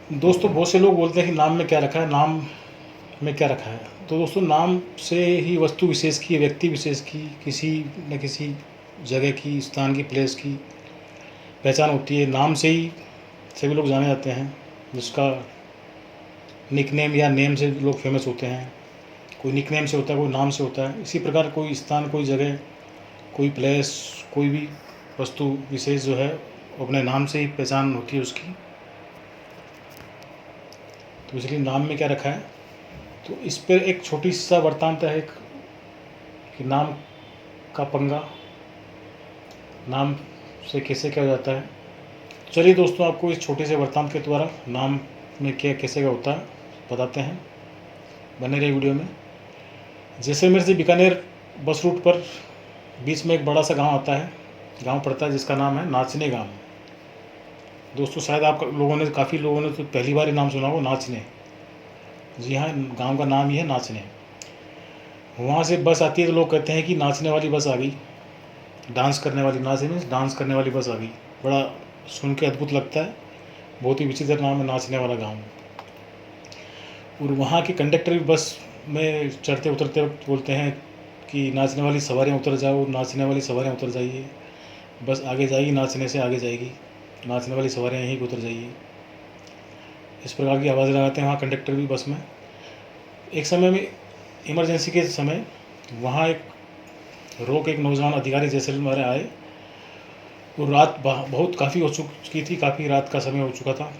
दोस्तों बहुत से लोग बोलते हैं कि नाम में क्या रखा है, नाम में क्या रखा है। तो दोस्तों नाम से ही वस्तु विशेष की, व्यक्ति विशेष की, किसी न किसी जगह की, स्थान की, प्लेस की पहचान होती है। नाम से ही सभी लोग जाने जाते हैं, जिसका निकनेम या नेम से लोग फेमस होते हैं। कोई निकनेम से होता है, कोई नाम से होता है। इसी प्रकार कोई स्थान, कोई जगह, कोई प्लेस, कोई भी वस्तु विशेष जो है अपने नाम से ही पहचान होती है उसकी। तो इसलिए नाम में क्या रखा है, तो इस पर एक छोटी सा वृत्तांत है एक, कि नाम का पंगा, नाम से कैसे क्या हो जाता है। चलिए दोस्तों, आपको इस छोटे से वृत्तांत के द्वारा नाम में क्या कैसे क्या होता है बताते हैं। बने रहे वीडियो में। जैसलमेर से बीकानेर बस रूट पर बीच में एक बड़ा सा गांव आता है, गांव पड़ता है जिसका नाम है नाचने गांव। दोस्तों शायद आप लोगों ने, काफ़ी लोगों ने तो पहली बार ही नाम सुना हो, नाचने। जी हाँ, गांव का नाम ही है नाचने। वहाँ से बस आती है तो लोग कहते हैं कि नाचने वाली बस आ गई, डांस करने वाली, नाचने मीन्स डांस करने वाली बस आ गई। बड़ा सुन के अद्भुत लगता है, बहुत ही विचित्र नाम है नाचने वाला गांव। और वहाँ के कंडक्टर भी बस में चढ़ते उतरते वक्त बोलते हैं कि नाचने वाली सवारियाँ उतर जाओ, नाचने वाली सवारियाँ उतर जाइए, बस आगे जाएगी, नाचने से आगे जाएगी, नाचने वाली सवारियाँ यहीं उतर जाइए। इस प्रकार की आवाज़ लगाते हैं वहाँ कंडक्टर भी बस में। एक समय में इमरजेंसी के समय वहाँ एक नौजवान अधिकारी जैसलमेर आए, और रात बहुत काफ़ी हो चुकी थी, काफ़ी रात का समय हो चुका था।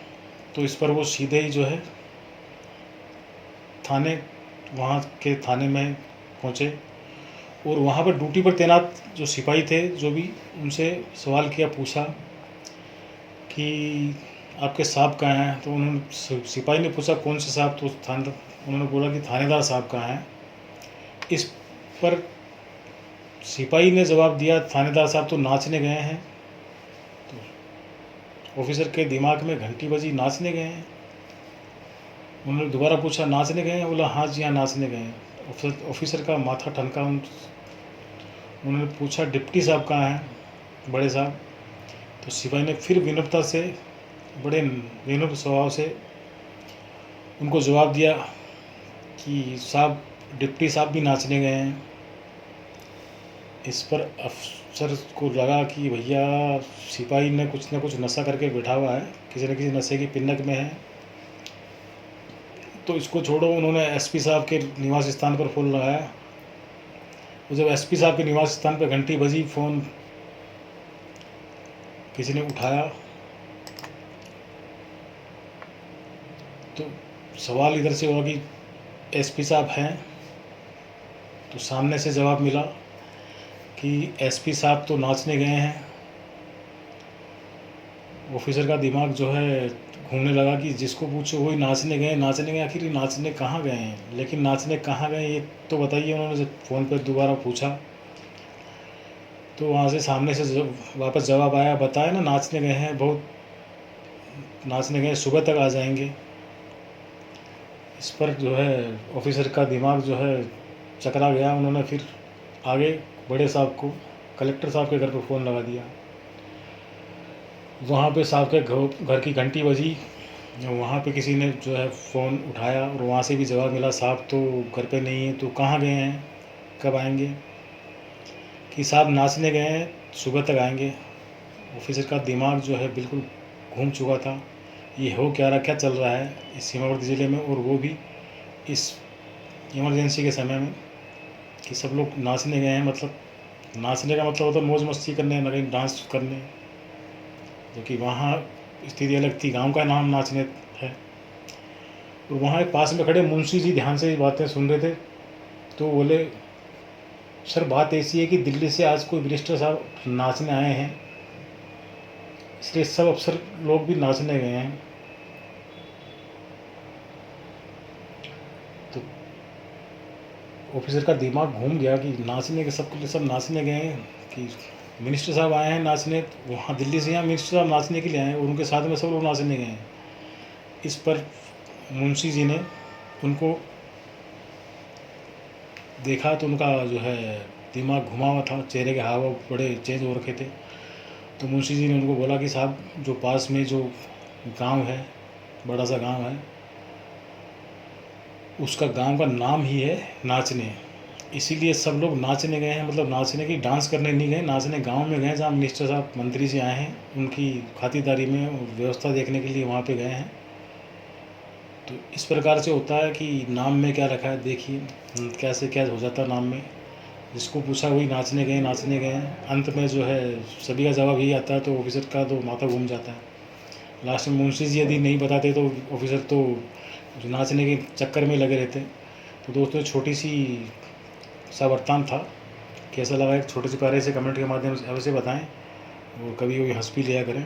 तो इस पर वो सीधे ही जो है थाने, वहाँ के थाने में पहुँचे, और वहाँ पर ड्यूटी पर तैनात जो सिपाही थे, जो भी उनसे सवाल किया, पूछा कि आपके साहब कहाँ हैं। तो उन्होंने, सिपाही ने पूछा कौन से साहब, तो उन्होंने बोला कि थानेदार साहब कहाँ हैं। इस पर सिपाही ने जवाब दिया, थानेदार साहब तो नाचने गए हैं। तो ऑफिसर के दिमाग में घंटी बजी, नाचने गए हैं। उन्होंने दोबारा पूछा, नाचने गए हैं? बोला हाँ जी हाँ, नाचने गए हैं। ऑफिसर का माथा ठनका। उन्होंने पूछा डिप्टी साहब कहाँ हैं, बड़े साहब? तो सिपाही ने फिर विनम्रता से, बड़े विनम्र स्वभाव से उनको जवाब दिया कि साहब, डिप्टी साहब भी नाचने गए हैं। इस पर अफसर को लगा कि भैया सिपाही ने कुछ न कुछ नशा करके बैठा हुआ है, किसी न किसी नशे की पिन्नक में है, तो इसको छोड़ो। उन्होंने एसपी साहब के निवास स्थान पर फ़ोन लगाया। तो जब एसपी साहब के निवास स्थान पर घंटी बजी, फ़ोन किसी ने उठाया, तो सवाल इधर से हुआ कि एसपी साहब हैं? तो सामने से जवाब मिला कि एसपी साहब तो नाचने गए हैं। ऑफिसर का दिमाग जो है घूमने लगा कि जिसको पूछो वही नाचने गए, नाचने गए, आखिर नाचने कहाँ गए हैं, लेकिन नाचने कहाँ गए ये तो बताइए। उन्होंने जब फ़ोन पर दोबारा पूछा, तो वहाँ से सामने से जब वापस जवाब आया, बताया ना नाचने गए हैं, बहुत नाचने गए, सुबह तक आ जाएंगे। इस पर जो है ऑफिसर का दिमाग जो है चकरा गया। उन्होंने फिर आगे बड़े साहब को, कलेक्टर साहब के घर पर फ़ोन लगा दिया। वहाँ पे साहब के घर की घंटी बजी। वहाँ पे किसी ने जो है फ़ोन उठाया, और वहाँ से भी जवाब मिला, साहब तो घर पे नहीं है। तो कहाँ गए हैं, कब आएंगे? कि साहब नाचने गए हैं, सुबह तक आएंगे। ऑफिसर का दिमाग जो है बिल्कुल घूम चुका था, ये हो क्या रहा, क्या चल रहा है इस सीमावर्ती ज़िले में, और वो भी इस इमरजेंसी के समय में, कि सब लोग नाचने गए हैं। मतलब नाचने का मतलब होता है मौज मस्ती करने, ना कहीं डांस करने, क्योंकि वहाँ स्थिति अलग थी, गांव का नाम नाचने है। और वहाँ एक पास में खड़े मुंशी जी ध्यान से बातें सुन रहे थे। तो बोले, सर बात ऐसी है कि दिल्ली से आज कोई मिनिस्टर साहब नाचने आए हैं, इसलिए सब अफसर लोग भी नाचने गए हैं। तो ऑफिसर का दिमाग घूम गया कि नाचने के, सब के लिए सब नाचने गए हैं, कि मिनिस्टर साहब आए हैं नाचने, वहाँ दिल्ली से यहाँ मिनिस्टर साहब नाचने के लिए आए हैं, और उनके साथ में सब लोग नाचने गए हैं। इस पर मुंशी जी ने उनको देखा, तो उनका जो है दिमाग घुमा हुआ था, चेहरे के हाव बड़े चेंज हो रखे थे। तो मुंशी जी ने उनको बोला कि साहब, जो पास में जो गांव है, बड़ा सा गांव है, उसका गांव का नाम ही है नाचने, इसीलिए सब लोग नाचने गए हैं। मतलब नाचने की, डांस करने नहीं गए, नाचने गांव में गए जहाँ मिनिस्टर साहब मंत्री जी आए हैं, उनकी खातिरदारी में व्यवस्था देखने के लिए वहाँ पे गए हैं। तो इस प्रकार से होता है कि नाम में क्या रखा है देखिए, कैसे क्या हो जाता है नाम में। जिसको पूछा वही नाचने गए नाचने गए, अंत में जो है सभी का जवाब यही आता है, तो ऑफिसर का तो माथा घूम जाता है। लास्ट में मुंशी जी यदि नहीं बताते तो ऑफिसर तो जो नाचने के चक्कर में लगे रहते। तो दोस्तों छोटी सी सा वृत्तांत था, कैसा लगा एक छोटे से प्यारे से कमेंट के माध्यम से अवश्य बताएं, और कभी कभी हंस भी लिया करें।